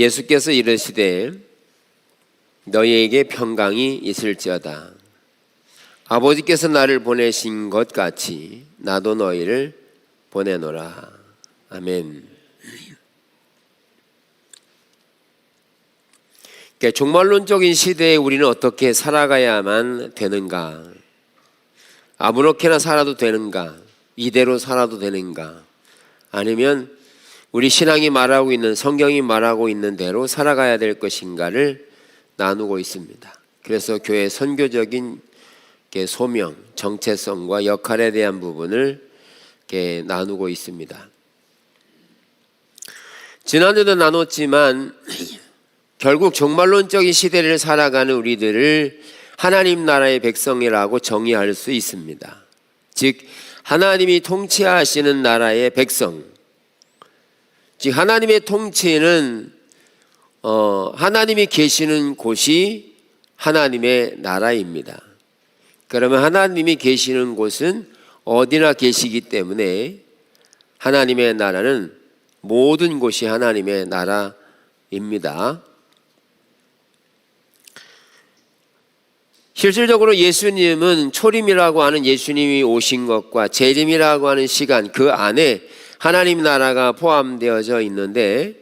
예수께서 이르시되 너희에게 평강이 있을지어다. 아버지께서 나를 보내신 것 같이 나도 너희를 보내노라. 아멘. 그러니까 종말론적인 시대에 우리는 어떻게 살아가야만 되는가? 아무렇게나 살아도 되는가? 이대로 살아도 되는가? 아니면 우리 신앙이 말하고 있는, 성경이 말하고 있는 대로 살아가야 될 것인가를 나누고 있습니다. 그래서 교회의 선교적인 소명, 정체성과 역할에 대한 부분을 나누고 있습니다. 지난주도 나눴지만 결국 종말론적인 시대를 살아가는 우리들을 하나님 나라의 백성이라고 정의할 수 있습니다. 즉 하나님이 통치하시는 나라의 백성, 즉 하나님의 통치는 하나님이 계시는 곳이 하나님의 나라입니다. 그러면 하나님이 계시는 곳은 어디나 계시기 때문에 하나님의 나라는 모든 곳이 하나님의 나라입니다. 실질적으로 예수님은 초림이라고 하는 예수님이 오신 것과 재림이라고 하는 시간, 그 안에 하나님 나라가 포함되어져 있는데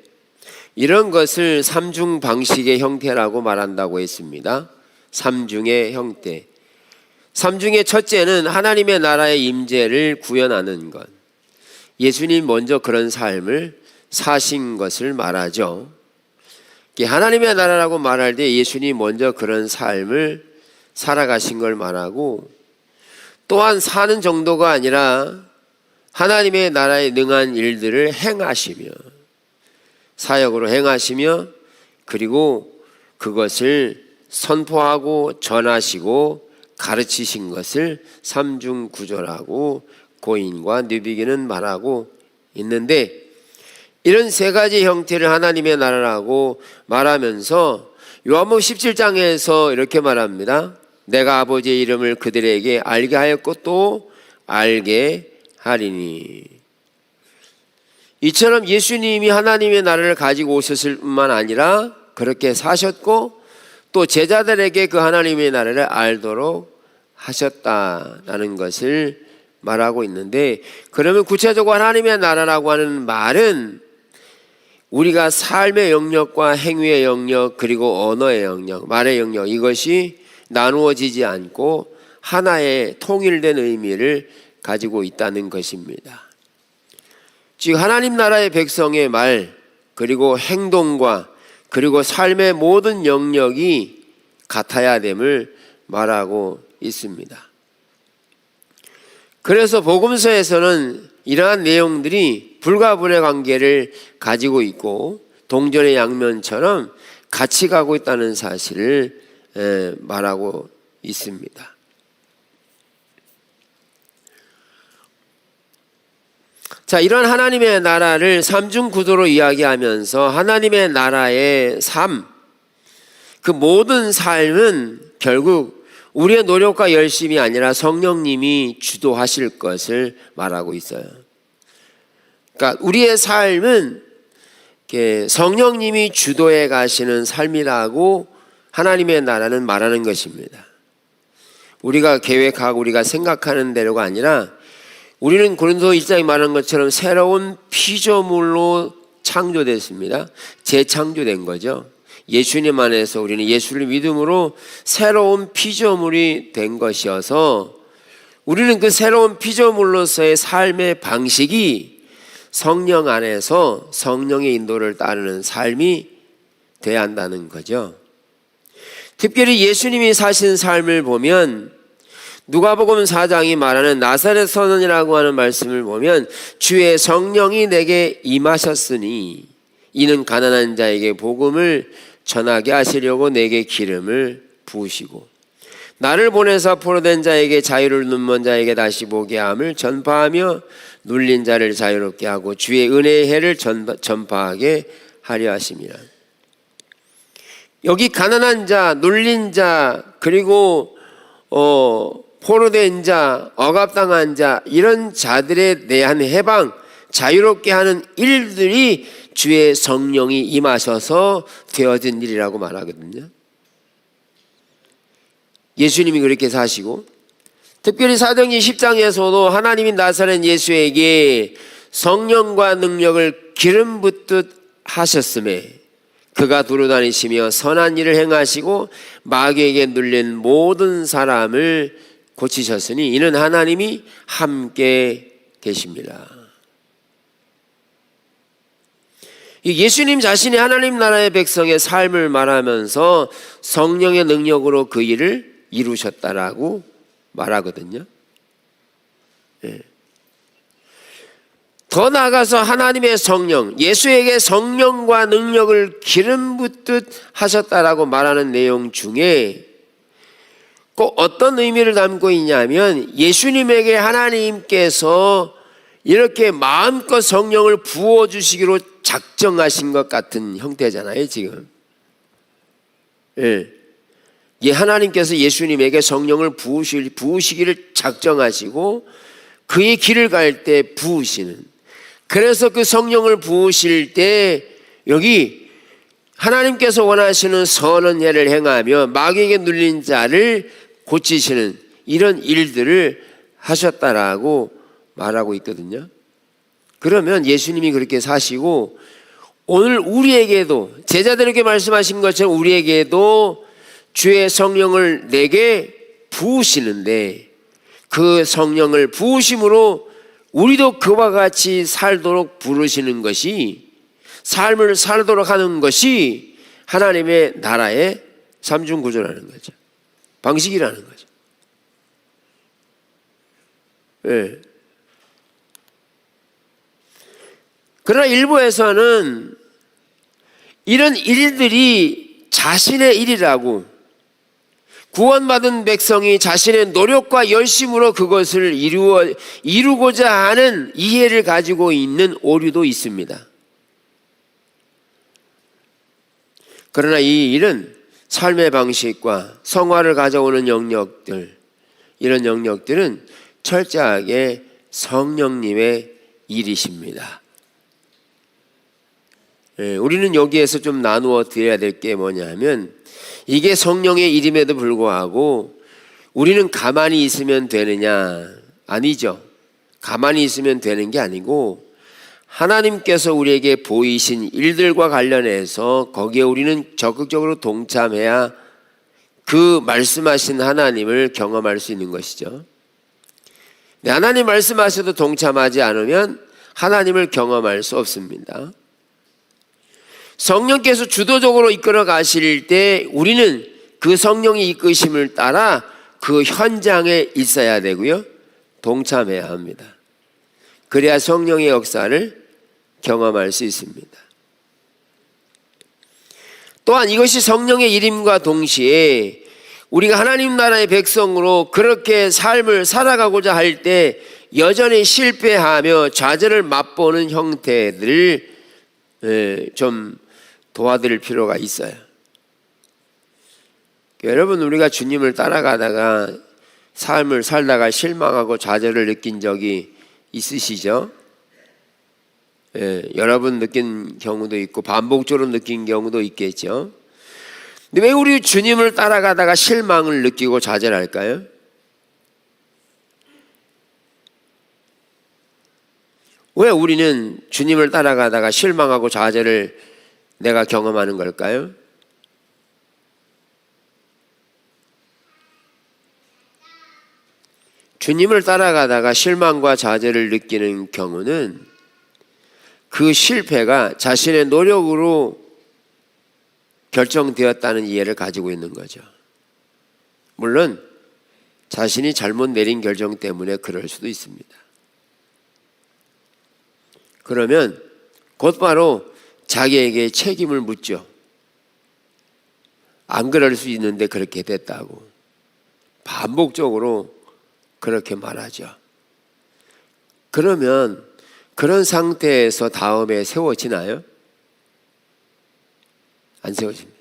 이런 것을 삼중 방식의 형태라고 말한다고 했습니다. 삼중의 형태. 삼중의 첫째는 하나님의 나라의 임재를 구현하는 것. 예수님 먼저 그런 삶을 사신 것을 말하죠. 하나님의 나라라고 말할 때 예수님 먼저 그런 삶을 살아가신 걸 말하고, 또한 사는 정도가 아니라 하나님의 나라에 능한 일들을 행하시며, 사역으로 행하시며, 그리고 그것을 선포하고 전하시고 가르치신 것을 삼중구조라고 고인과 느비기는 말하고 있는데, 이런 세 가지 형태를 하나님의 나라라고 말하면서 요한복음 17장에서 이렇게 말합니다. 내가 아버지의 이름을 그들에게 알게 하였고 또 알게 하리니. 이처럼 예수님이 하나님의 나라를 가지고 오셨을 뿐만 아니라 그렇게 사셨고 또 제자들에게 그 하나님의 나라를 알도록 하셨다라는 것을 말하고 있는데, 그러면 구체적으로 하나님의 나라라고 하는 말은 우리가 삶의 영역과 행위의 영역, 그리고 언어의 영역, 말의 영역, 이것이 나누어지지 않고 하나의 통일된 의미를 가지고 있다는 것입니다. 즉 하나님 나라의 백성의 말, 그리고 행동과 그리고 삶의 모든 영역이 같아야 됨을 말하고 있습니다. 그래서 복음서에서는 이러한 내용들이 불가분의 관계를 가지고 있고 동전의 양면처럼 같이 가고 있다는 사실을 말하고 있습니다. 자, 이런 하나님의 나라를 삼중구조로 이야기하면서 하나님의 나라의 삶, 그 모든 삶은 결국 우리의 노력과 열심이 아니라 성령님이 주도하실 것을 말하고 있어요. 그러니까 우리의 삶은 성령님이 주도해 가시는 삶이라고 하나님의 나라는 말하는 것입니다. 우리가 계획하고 우리가 생각하는 대로가 아니라 우리는 고린도 1장에 말한 것처럼 새로운 피조물로 창조됐습니다. 재창조된 거죠. 예수님 안에서 우리는 예수를 믿음으로 새로운 피조물이 된 것이어서 우리는 그 새로운 피조물로서의 삶의 방식이 성령 안에서 성령의 인도를 따르는 삶이 돼야 한다는 거죠. 특별히 예수님이 사신 삶을 보면 누가복음 4장이 말하는 나사렛 선언이라고 하는 말씀을 보면 주의 성령이 내게 임하셨으니 이는 가난한 자에게 복음을 전하게 하시려고 내게 기름을 부으시고 나를 보내사 포로된 자에게 자유를 눈먼 자에게 다시 보게 함을 전파하며 눌린 자를 자유롭게 하고 주의 은혜의 해를 전파하게 하려 하심이라. 여기 가난한 자, 눌린 자, 그리고 포로된 자, 억압당한 자, 이런 자들에 대한 해방, 자유롭게 하는 일들이 주의 성령이 임하셔서 되어진 일이라고 말하거든요. 예수님이 그렇게 사시고, 특별히 사도행전 10장에서도 하나님이 나사렛 예수에게 성령과 능력을 기름 붓듯 하셨음에 그가 두루다니시며 선한 일을 행하시고 마귀에게 눌린 모든 사람을 고치셨으니 이는 하나님이 함께 계십니다. 예수님 자신이 하나님 나라의 백성의 삶을 말하면서 성령의 능력으로 그 일을 이루셨다라고 말하거든요. 더 나아가서 하나님의 성령, 예수에게 성령과 능력을 기름 붓듯 하셨다라고 말하는 내용 중에 꼭 어떤 의미를 담고 있냐면, 예수님에게 하나님께서 이렇게 마음껏 성령을 부어주시기로 작정하신 것 같은 형태잖아요, 지금. 하나님께서 예수님에게 성령을 부으시기를 작정하시고 그의 길을 갈 때 부으시는, 그래서 그 성령을 부으실 때 여기 하나님께서 원하시는 선한 일을 행하며 마귀에게 눌린 자를 고치시는 이런 일들을 하셨다라고 말하고 있거든요. 그러면 예수님이 그렇게 사시고 오늘 우리에게도 제자들에게 말씀하신 것처럼 우리에게도 주의 성령을 내게 부으시는데, 그 성령을 부으심으로 우리도 그와 같이 살도록 부르시는 것이, 삶을 살도록 하는 것이 하나님의 나라의 삼중구조라는 거죠. 방식이라는 거죠. 그러나 일부에서는 이런 일들이 자신의 일이라고, 구원받은 백성이 자신의 노력과 열심으로 그것을 이루고자 하는 이해를 가지고 있는 오류도 있습니다. 그러나 이 일은 삶의 방식과 성화를 가져오는 영역들, 이런 영역들은 철저하게 성령님의 일이십니다. 우리는 여기에서 좀 나누어 드려야 될 게 뭐냐면, 이게 성령의 일임에도 불구하고 우리는 가만히 있으면 되느냐? 아니죠. 가만히 있으면 되는 게 아니고 하나님께서 우리에게 보이신 일들과 관련해서 거기에 우리는 적극적으로 동참해야 그 말씀하신 하나님을 경험할 수 있는 것이죠. 하나님 말씀하셔도 동참하지 않으면 하나님을 경험할 수 없습니다. 성령께서 주도적으로 이끌어 가실 때 우리는 그 성령의 이끄심을 따라 그 현장에 있어야 되고요, 동참해야 합니다. 그래야 성령의 역사를 경험할 수 있습니다. 또한 이것이 성령의 일임과 동시에 우리가 하나님 나라의 백성으로 그렇게 삶을 살아가고자 할 때 여전히 실패하며 좌절을 맛보는 형태들을 좀 도와드릴 필요가 있어요. 여러분, 우리가 주님을 따라가다가 삶을 살다가 실망하고 좌절을 느낀 적이 있으시죠? 여러분 느낀 경우도 있고 반복적으로 느낀 경우도 있겠죠. 근데 왜 우리 주님을 따라가다가 실망을 느끼고 좌절할까요? 왜 우리는 주님을 따라가다가 실망하고 좌절을 내가 경험하는 걸까요? 주님을 따라가다가 실망과 좌절을 느끼는 경우는 그 실패가 자신의 노력으로 결정되었다는 이해를 가지고 있는 거죠. 물론 자신이 잘못 내린 결정 때문에 그럴 수도 있습니다. 그러면 곧바로 자기에게 책임을 묻죠. 안 그럴 수 있는데 그렇게 됐다고 반복적으로 그렇게 말하죠. 그러면 그런 상태에서 다음에 세워지나요? 안 세워집니다.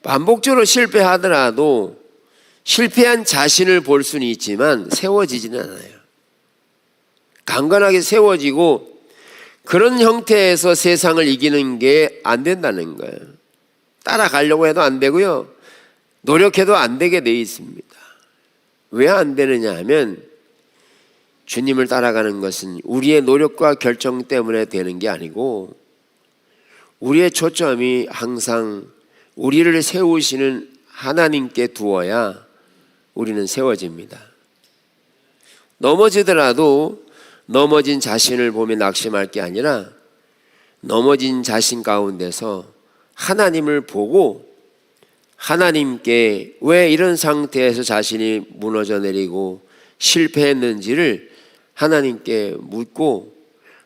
반복적으로 실패하더라도 실패한 자신을 볼 수는 있지만 세워지지는 않아요. 강건하게 세워지고 그런 형태에서 세상을 이기는 게 안 된다는 거예요. 따라가려고 해도 안 되고요, 노력해도 안 되게 돼 있습니다. 왜 안 되느냐 하면, 주님을 따라가는 것은 우리의 노력과 결정 때문에 되는 게 아니고, 우리의 초점이 항상 우리를 세우시는 하나님께 두어야 우리는 세워집니다. 넘어지더라도 넘어진 자신을 보며 낙심할 게 아니라, 넘어진 자신 가운데서 하나님을 보고 하나님께 왜 이런 상태에서 자신이 무너져 내리고 실패했는지를 하나님께 묻고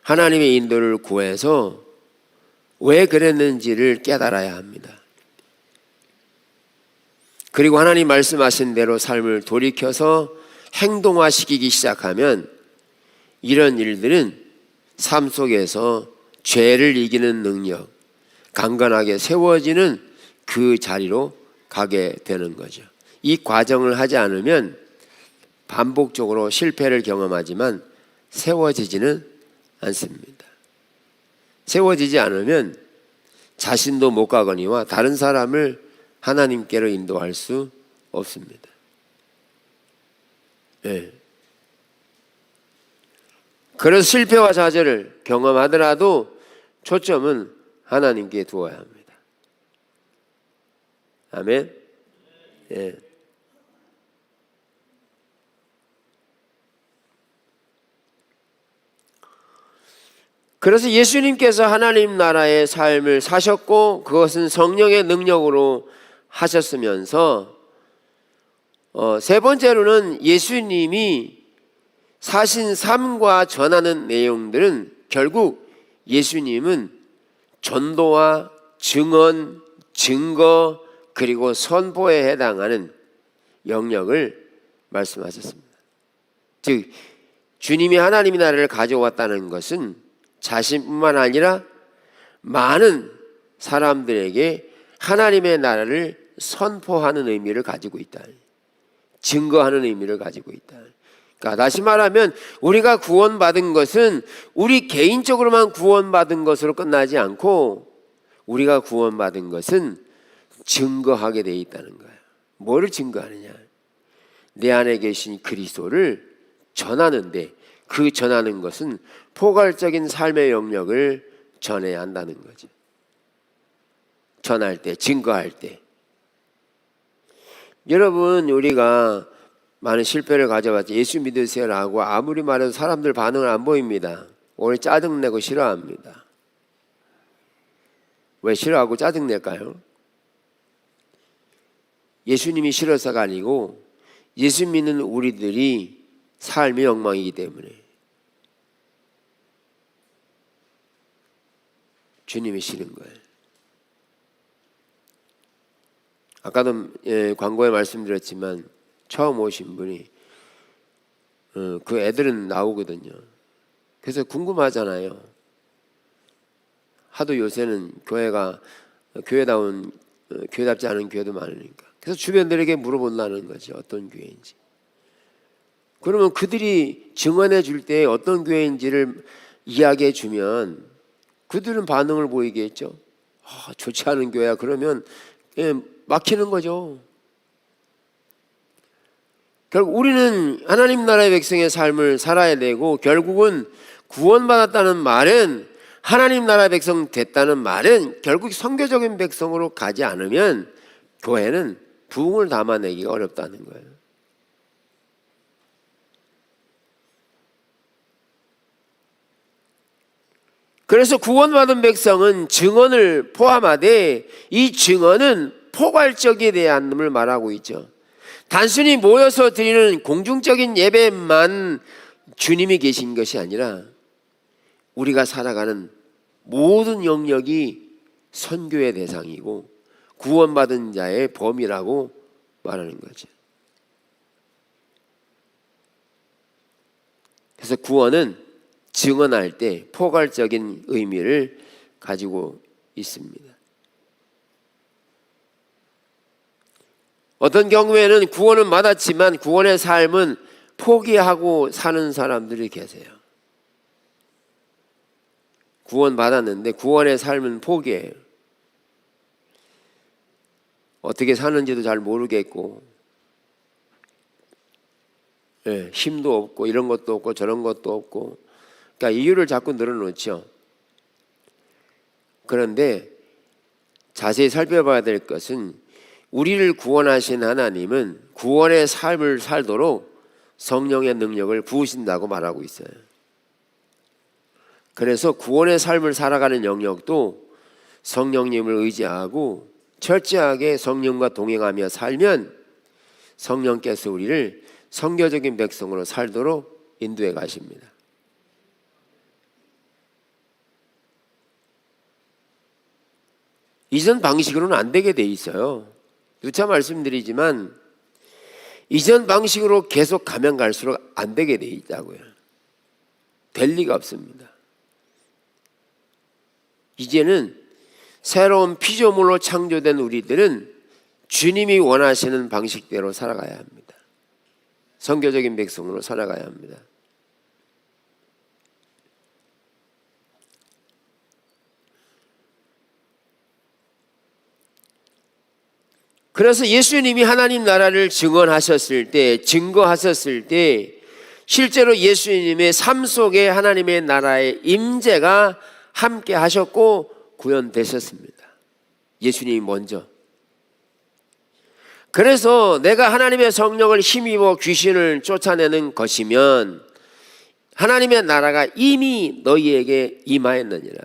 하나님의 인도를 구해서 왜 그랬는지를 깨달아야 합니다. 그리고 하나님 말씀하신 대로 삶을 돌이켜서 행동화시키기 시작하면 이런 일들은 삶 속에서 죄를 이기는 능력, 강건하게 세워지는 그 자리로 가게 되는 거죠. 이 과정을 하지 않으면 반복적으로 실패를 경험하지만 세워지지는 않습니다. 세워지지 않으면 자신도 못 가거니와 다른 사람을 하나님께로 인도할 수 없습니다. 네. 그래서 실패와 좌절을 경험하더라도 초점은 하나님께 두어야 합니다. 아멘. 네. 그래서 예수님께서 하나님 나라의 삶을 사셨고 그것은 성령의 능력으로 하셨으면서 세 번째로는 예수님이 사신 삶과 전하는 내용들은 결국 예수님은 전도와 증언, 증거 그리고 선포에 해당하는 영역을 말씀하셨습니다. 즉 주님이 하나님의 나라를 가져왔다는 것은 자신뿐만 아니라 많은 사람들에게 하나님의 나라를 선포하는 의미를 가지고 있다. 증거하는 의미를 가지고 있다. 그러니까 다시 말하면 우리가 구원받은 것은 우리 개인적으로만 구원받은 것으로 끝나지 않고 우리가 구원받은 것은 증거하게 되어 있다는 거예요. 뭐를 증거하느냐? 내 안에 계신 그리스도를 전하는데 그 전하는 것은 포괄적인 삶의 영역을 전해야 한다는 거죠. 전할 때, 증거할 때. 여러분, 우리가 많은 실패를 가져봤죠. 예수 믿으세요라고 아무리 말해도 사람들 반응을 안 보입니다. 오히려 짜증내고 싫어합니다. 왜 싫어하고 짜증낼까요? 예수님이 싫어서가 아니고 예수 믿는 우리들이 삶이 엉망이기 때문에. 주님이 싫은 거예요. 아까도 광고에 말씀드렸지만 처음 오신 분이 그 애들은 나오거든요. 그래서 궁금하잖아요. 하도 요새는 교회답지 않은 교회도 많으니까. 그래서 주변들에게 물어본다는 거죠. 어떤 교회인지. 그러면 그들이 증언해 줄 때 어떤 교회인지를 이야기해 주면 그들은 반응을 보이겠죠. 좋지 않은 교회야. 그러면 막히는 거죠. 결국 우리는 하나님 나라의 백성의 삶을 살아야 되고 결국은 구원받았다는 말은 하나님 나라의 백성 됐다는 말은 결국 선교적인 백성으로 가지 않으면 교회는 부흥을 담아내기가 어렵다는 거예요. 그래서 구원받은 백성은 증언을 포함하되 이 증언은 포괄적에 대함을 말하고 있죠. 단순히 모여서 드리는 공중적인 예배만 주님이 계신 것이 아니라 우리가 살아가는 모든 영역이 선교의 대상이고 구원받은 자의 범위라고 말하는 거죠. 그래서 구원은 증언할 때 포괄적인 의미를 가지고 있습니다. 어떤 경우에는 구원은 받았지만 구원의 삶은 포기하고 사는 사람들이 계세요. 구원받았는데 구원의 삶은 포기해요. 어떻게 사는지도 잘 모르겠고, 힘도 없고 이런 것도 없고 저런 것도 없고, 그러니까 이유를 자꾸 늘어놓죠. 그런데 자세히 살펴봐야 될 것은 우리를 구원하신 하나님은 구원의 삶을 살도록 성령의 능력을 부으신다고 말하고 있어요. 그래서 구원의 삶을 살아가는 영역도 성령님을 의지하고 철저하게 성령과 동행하며 살면 성령께서 우리를 선교적인 백성으로 살도록 인도해 가십니다. 이전 방식으로는 안 되게 돼 있어요. 누차 말씀드리지만 이전 방식으로 계속 가면 갈수록 안 되게 돼 있다고요. 될 리가 없습니다. 이제는 새로운 피조물로 창조된 우리들은 주님이 원하시는 방식대로 살아가야 합니다. 선교적인 백성으로 살아가야 합니다. 그래서 예수님이 하나님 나라를 증거하셨을 때 실제로 예수님의 삶 속에 하나님의 나라의 임재가 함께 하셨고 구현되셨습니다. 예수님이 먼저. 그래서 내가 하나님의 성령을 힘입어 귀신을 쫓아내는 것이면 하나님의 나라가 이미 너희에게 임하였느니라.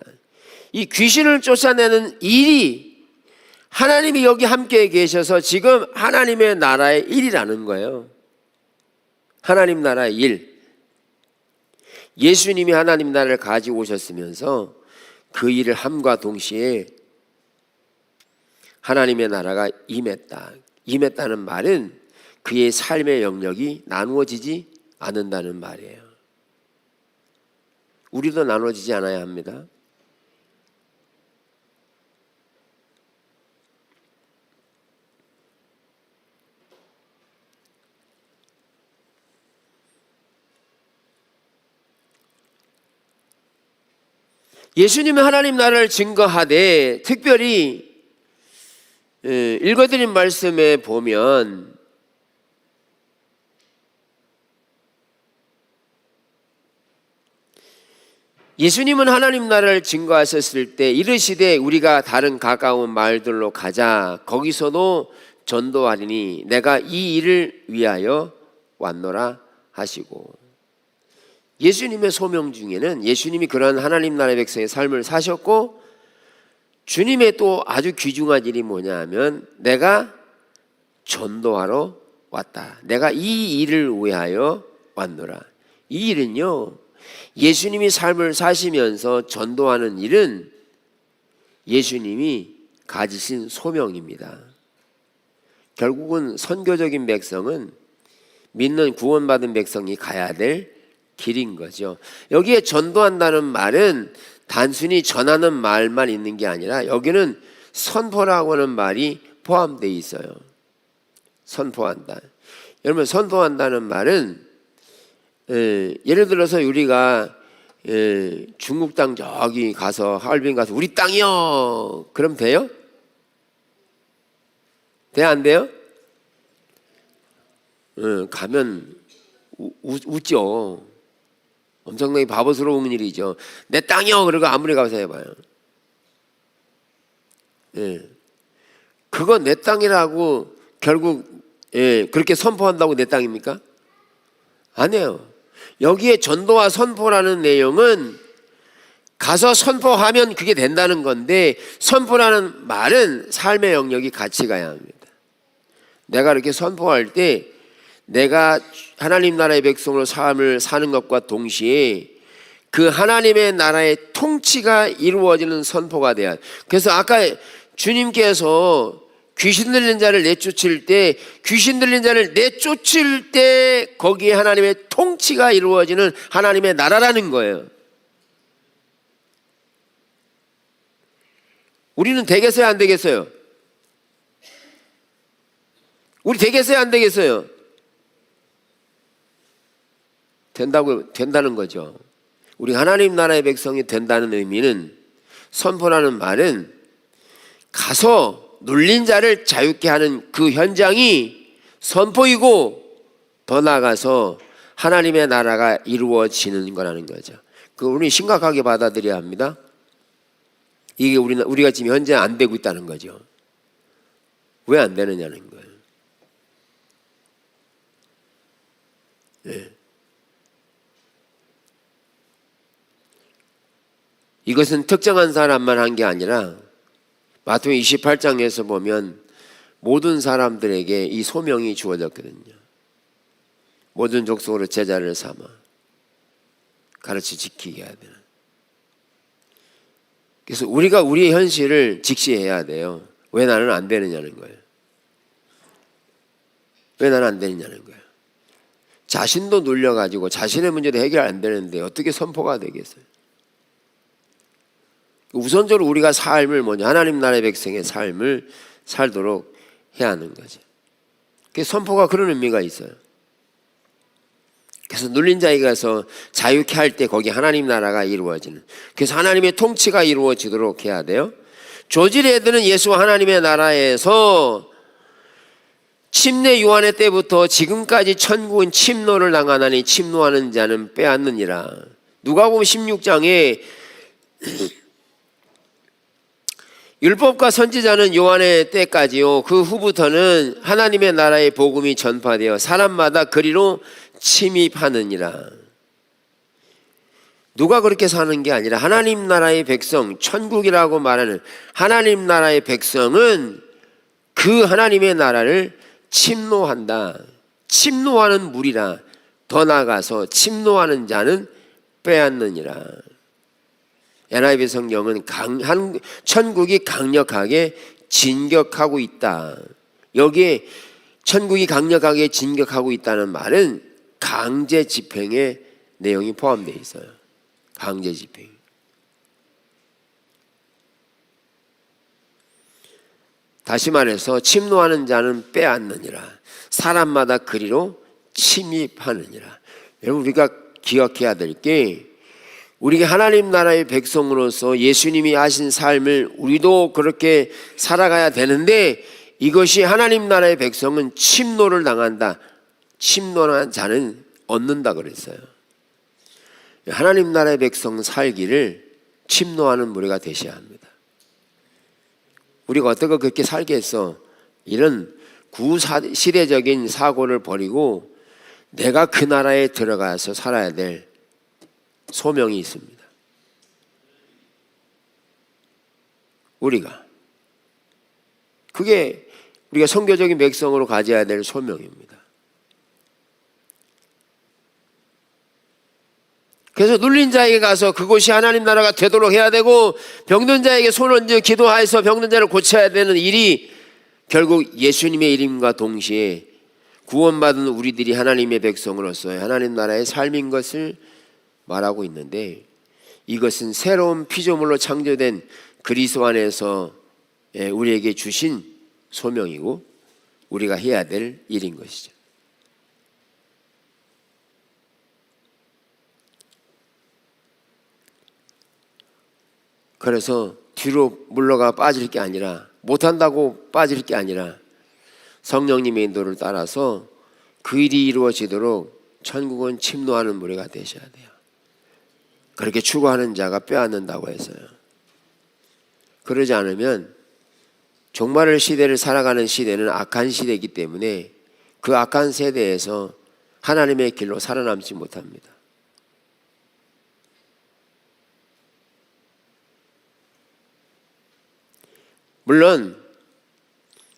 이 귀신을 쫓아내는 일이 하나님이 여기 함께 계셔서 지금 하나님의 나라의 일이라는 거예요. 하나님 나라의 일. 예수님이 하나님 나라를 가지고 오셨으면서 그 일을 함과 동시에 하나님의 나라가 임했다. 임했다는 말은 그의 삶의 영역이 나누어지지 않는다는 말이에요. 우리도 나누어지지 않아야 합니다. 예수님은 하나님 나라를 증거하되 특별히 읽어드린 말씀에 보면 예수님은 하나님 나라를 증거하셨을 때 이르시되 우리가 다른 가까운 마을들로 가자. 거기서도 전도하리니 내가 이 일을 위하여 왔노라 하시고, 예수님의 소명 중에는 예수님이 그런 하나님 나라의 백성의 삶을 사셨고 주님의 또 아주 귀중한 일이 뭐냐 하면 내가 전도하러 왔다. 내가 이 일을 위하여 왔노라. 이 일은요, 예수님이 삶을 사시면서 전도하는 일은 예수님이 가지신 소명입니다. 결국은 선교적인 백성은 믿는 구원받은 백성이 가야 될 길인 거죠. 여기에 전도한다는 말은 단순히 전하는 말만 있는 게 아니라 여기는 선포라고 하는 말이 포함되어 있어요. 선포한다. 여러분, 선포한다는 말은 예를 들어서 우리가 중국 땅 저기 가서 하얼빈 가서 우리 땅이요 그럼 돼요? 돼 안 돼요? 가면 웃죠. 엄청나게 바보스러운 일이죠. 내 땅이요 그러고 아무리 가서 해봐요. 그거 내 땅이라고 결국 그렇게 선포한다고 내 땅입니까? 아니에요. 여기에 전도와 선포라는 내용은 가서 선포하면 그게 된다는 건데, 선포라는 말은 삶의 영역이 같이 가야 합니다. 내가 이렇게 선포할 때 내가 하나님 나라의 백성으로 삶을 사는 것과 동시에 그 하나님의 나라의 통치가 이루어지는 선포가 돼야. 그래서 아까 주님께서 귀신 들린 자를 내쫓을 때, 귀신 들린 자를 내쫓을 때 거기에 하나님의 통치가 이루어지는 하나님의 나라라는 거예요. 우리는 되겠어요, 안 되겠어요? 우리 되겠어요, 안 되겠어요? 된다는 거죠. 우리 하나님 나라의 백성이 된다는 의미는, 선포라는 말은 가서 눌린 자를 자유케 하는 그 현장이 선포이고, 더 나아가서 하나님의 나라가 이루어지는 거라는 거죠. 그 우리 심각하게 받아들여야 합니다. 이게 우리가 지금 현재 안 되고 있다는 거죠. 왜 안 되느냐는 거예요. 네. 이것은 특정한 사람만 한 게 아니라 마태복음 28장에서 보면 모든 사람들에게 이 소명이 주어졌거든요. 모든 족속으로 제자를 삼아 가르치 지키게 해야 되는. 그래서 우리가 우리의 현실을 직시해야 돼요. 왜 나는 안 되느냐는 거예요. 왜 나는 안 되느냐는 거예요. 자신도 눌려가지고 자신의 문제도 해결 안 되는데 어떻게 선포가 되겠어요? 우선적으로 우리가 삶을 하나님 나라의 백성의 삶을 살도록 해야 하는 거죠. 그 선포가 그런 의미가 있어요. 그래서 눌린 자에게 가서 자유케 할 때 거기 하나님 나라가 이루어지는, 그래서 하나님의 통치가 이루어지도록 해야 돼요. 조지레드는 예수와 하나님의 나라에서 침례 요한의 때부터 지금까지 천국은 침노를 당하나니 침노하는 자는 빼앗느니라. 누가복음 16장에 율법과 선지자는 요한의 때까지요, 그 후부터는 하나님의 나라의 복음이 전파되어 사람마다 그리로 침입하느니라. 누가 그렇게 사는 게 아니라 하나님 나라의 백성, 천국이라고 말하는 하나님 나라의 백성은 그 하나님의 나라를 침노한다. 침노하는 무리라. 더 나아가서 침노하는 자는 빼앗느니라. NIV 성경은 천국이 강력하게 진격하고 있다. 여기에 천국이 강력하게 진격하고 있다는 말은 강제 집행의 내용이 포함되어 있어요. 강제 집행. 다시 말해서 침노하는 자는 빼앗느니라. 사람마다 그리로 침입하느니라. 여러분, 우리가 기억해야 될 게, 우리가 하나님 나라의 백성으로서 예수님이 하신 삶을 우리도 그렇게 살아가야 되는데, 이것이 하나님 나라의 백성은 침노를 당한다. 침노한 자는 얻는다 그랬어요. 하나님 나라의 백성 살기를 침노하는 무리가 되셔야 합니다. 우리가 어떻게 그렇게 살겠어? 이런 구시대적인 사고를 버리고 내가 그 나라에 들어가서 살아야 될 소명이 있습니다. 그게 우리가 선교적인 백성으로 가져야 될 소명입니다. 그래서 눌린 자에게 가서 그곳이 하나님 나라가 되도록 해야 되고, 병든 자에게 손 얹어 기도하여서 병든 자를 고쳐야 되는 일이 결국 예수님의 이름과 동시에 구원받은 우리들이 하나님의 백성으로서의 하나님 나라의 삶인 것을 말하고 있는데, 이것은 새로운 피조물로 창조된 그리스도 안에서 우리에게 주신 소명이고 우리가 해야 될 일인 것이죠. 그래서 뒤로 물러가 빠질 게 아니라, 못한다고 빠질 게 아니라 성령님의 인도를 따라서 그 일이 이루어지도록 천국은 침노하는 무리가 되셔야 돼요. 그렇게 추구하는 자가 빼앗는다고 해서요. 그러지 않으면 종말의 시대를 살아가는 시대는 악한 시대이기 때문에 그 악한 세대에서 하나님의 길로 살아남지 못합니다. 물론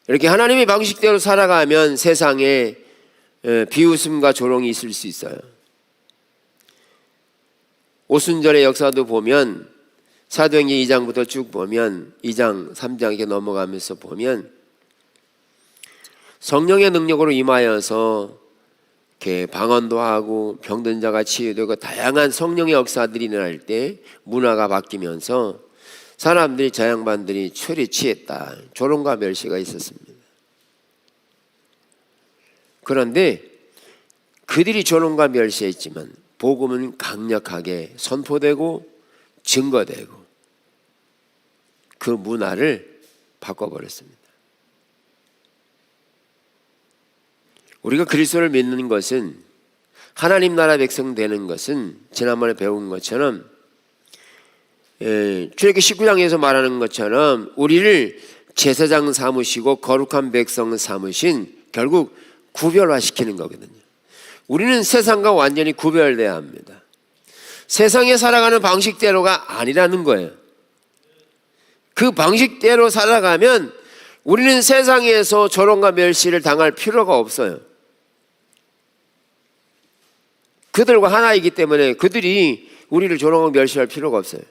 이렇게 하나님의 방식대로 살아가면 세상에 비웃음과 조롱이 있을 수 있어요. 오순절의 역사도 보면, 사도행전 2장부터 쭉 보면 2장, 3장 이렇게 넘어가면서 보면 성령의 능력으로 임하여서 이렇게 방언도 하고 병든 자가 치유되고 다양한 성령의 역사들이 일어날 때 문화가 바뀌면서 사람들이, 저 양반들이 철이 취했다, 조롱과 멸시가 있었습니다. 그런데 그들이 조롱과 멸시했지만 복음은 강력하게 선포되고 증거되고 그 문화를 바꿔버렸습니다. 우리가 그리스도를 믿는 것은, 하나님 나라 백성 되는 것은 지난번에 배운 것처럼 출애굽기 19장에서 말하는 것처럼 우리를 제사장 삼으시고 거룩한 백성 삼으신, 결국 구별화시키는 거거든요. 우리는 세상과 완전히 구별돼야 합니다. 세상에 살아가는 방식대로가 아니라는 거예요. 그 방식대로 살아가면 우리는 세상에서 조롱과 멸시를 당할 필요가 없어요. 그들과 하나이기 때문에 그들이 우리를 조롱하고 멸시할 필요가 없어요.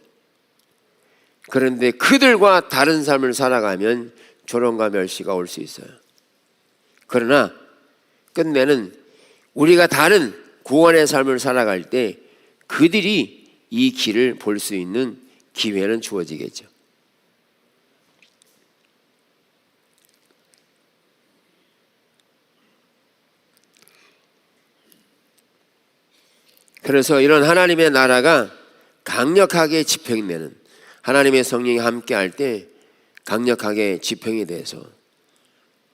그런데 그들과 다른 삶을 살아가면 조롱과 멸시가 올 수 있어요. 그러나 끝내는 우리가 다른 구원의 삶을 살아갈 때 그들이 이 길을 볼 수 있는 기회는 주어지겠죠. 그래서 이런 하나님의 나라가 강력하게 집행되는, 하나님의 성령이 함께 할 때 강력하게 집행이 돼서,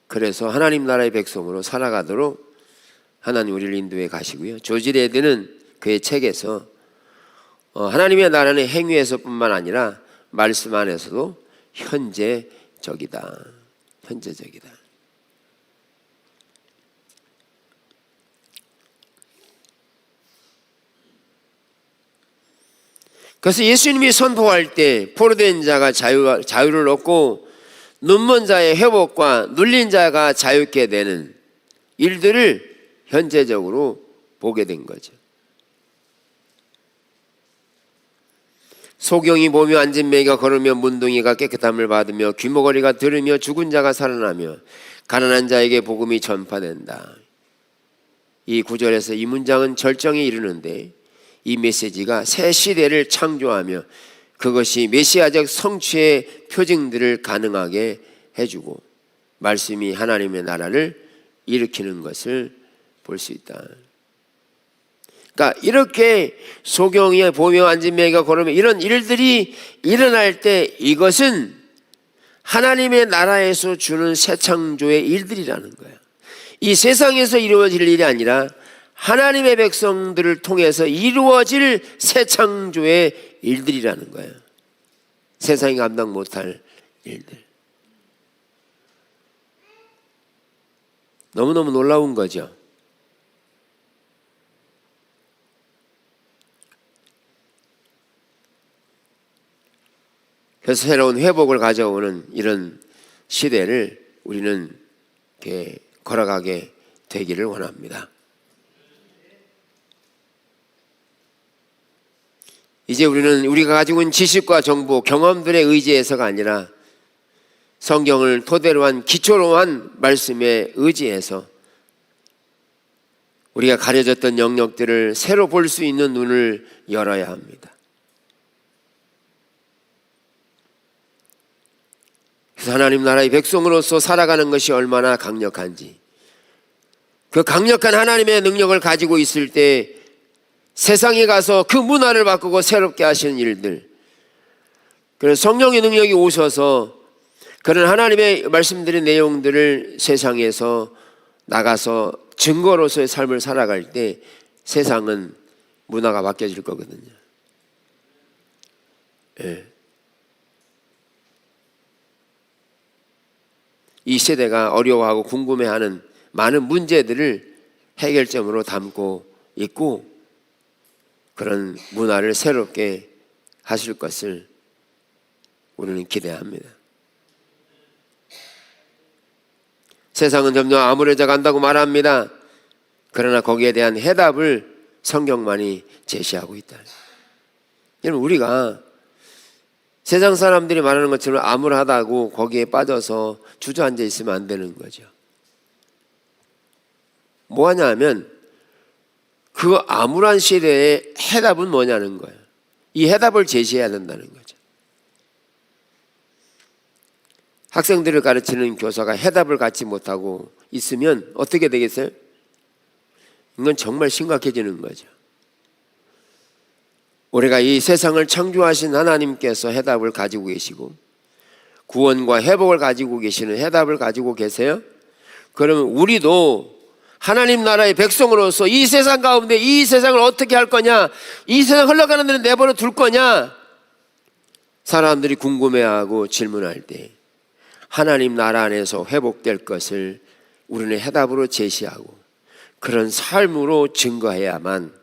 그래서 하나님 나라의 백성으로 살아가도록 하나님 우리를 인도해 가시고요. 조지 레드는 그의 책에서 하나님의 나라는 행위에서뿐만 아니라 말씀 안에서도 현재적이다. 현재적이다. 그래서 예수님이 선포할 때 포로된 자가 자유를 얻고 눈먼 자의 회복과 눌린 자가 자유케 되는 일들을 현재적으로 보게 된 거죠. 소경이 보며 앉은 매가 걸으며 문둥이가 깨끗함을 받으며 귀머거리가 들으며 죽은 자가 살아나며 가난한 자에게 복음이 전파된다. 이 구절에서 이 문장은 절정에 이르는데 이 메시지가 새 시대를 창조하며 그것이 메시아적 성취의 표징들을 가능하게 해주고 말씀이 하나님의 나라를 일으키는 것을 볼 수 있다. 그러니까 이렇게 소경이 보며 앉은 매가 걸으며 이런 일들이 일어날 때 이것은 하나님의 나라에서 주는 새 창조의 일들이라는 거예요. 이 세상에서 이루어질 일이 아니라 하나님의 백성들을 통해서 이루어질 새 창조의 일들이라는 거예요. 세상이 감당 못할 일들. 너무너무 놀라운 거죠. 그래서 새로운 회복을 가져오는 이런 시대를 우리는 이렇게 걸어가게 되기를 원합니다. 이제 우리는 우리가 가지고 있는 지식과 정보, 경험들에 의지해서가 아니라 성경을 토대로 한 기초로 한 말씀에 의지해서 우리가 가려졌던 영역들을 새로 볼 수 있는 눈을 열어야 합니다. 그래서 하나님 나라의 백성으로서 살아가는 것이 얼마나 강력한지, 그 강력한 하나님의 능력을 가지고 있을 때 세상에 가서 그 문화를 바꾸고 새롭게 하시는 일들, 그래서 성령의 능력이 오셔서 그런 하나님의 말씀드린 내용들을 세상에서 나가서 증거로서의 삶을 살아갈 때 세상은 문화가 바뀌어질 거거든요. 예. 이 세대가 어려워하고 궁금해하는 많은 문제들을 해결점으로 담고 있고 그런 문화를 새롭게 하실 것을 우리는 기대합니다. 세상은 점점 암울해져 간다고 말합니다. 그러나 거기에 대한 해답을 성경만이 제시하고 있다. 여러분, 우리가 세상 사람들이 말하는 것처럼 암울하다고 거기에 빠져서 주저앉아 있으면 안 되는 거죠. 뭐하냐 하면 그 암울한 시대의 해답은 뭐냐는 거예요. 이 해답을 제시해야 된다는 거죠. 학생들을 가르치는 교사가 해답을 갖지 못하고 있으면 어떻게 되겠어요? 이건 정말 심각해지는 거죠. 우리가 이 세상을 창조하신 하나님께서 해답을 가지고 계시고 구원과 회복을 가지고 계시는 해답을 가지고 계세요. 그러면 우리도 하나님 나라의 백성으로서 이 세상 가운데 이 세상을 어떻게 할 거냐, 이 세상 흘러가는 데는 내버려 둘 거냐, 사람들이 궁금해하고 질문할 때 하나님 나라 안에서 회복될 것을 우리는 해답으로 제시하고 그런 삶으로 증거해야만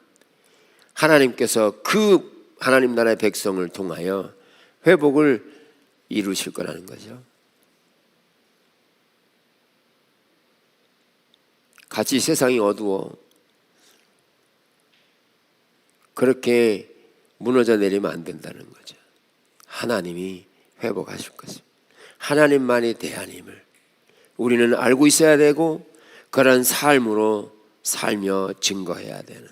하나님께서 그 하나님 나라의 백성을 통하여 회복을 이루실 거라는 거죠. 같이 세상이 어두워 그렇게 무너져 내리면 안 된다는 거죠. 하나님이 회복하실 것입니다. 하나님만이 대하님을 우리는 알고 있어야 되고 그런 삶으로 살며 증거해야 되는,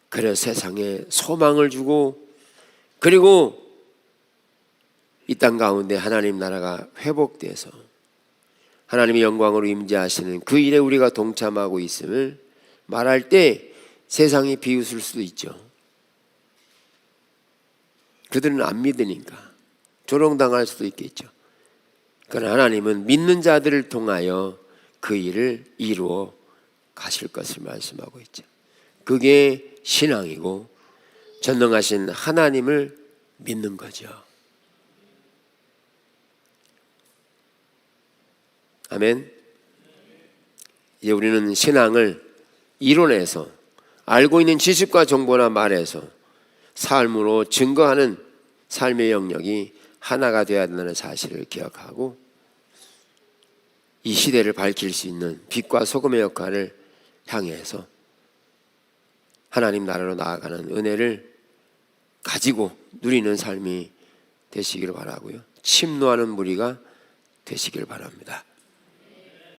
그래서 세상에 소망을 주고 그리고 이 땅 가운데 하나님 나라가 회복돼서 하나님의 영광으로 임재하시는 그 일에 우리가 동참하고 있음을 말할 때 세상이 비웃을 수도 있죠. 그들은 안 믿으니까 조롱당할 수도 있겠죠. 그러나 하나님은 믿는 자들을 통하여 그 일을 이루어 가실 것을 말씀하고 있죠. 그게 신앙이고 전능하신 하나님을 믿는 거죠. 아멘. 이제 우리는 신앙을 이론에서 알고 있는 지식과 정보나 말에서 삶으로 증거하는 삶의 영역이 하나가 되어야 된다는 사실을 기억하고 이 시대를 밝힐 수 있는 빛과 소금의 역할을 향해서 하나님 나라로 나아가는 은혜를 가지고 누리는 삶이 되시기를 바라고요. 침노하는 무리가 되시기를 바랍니다.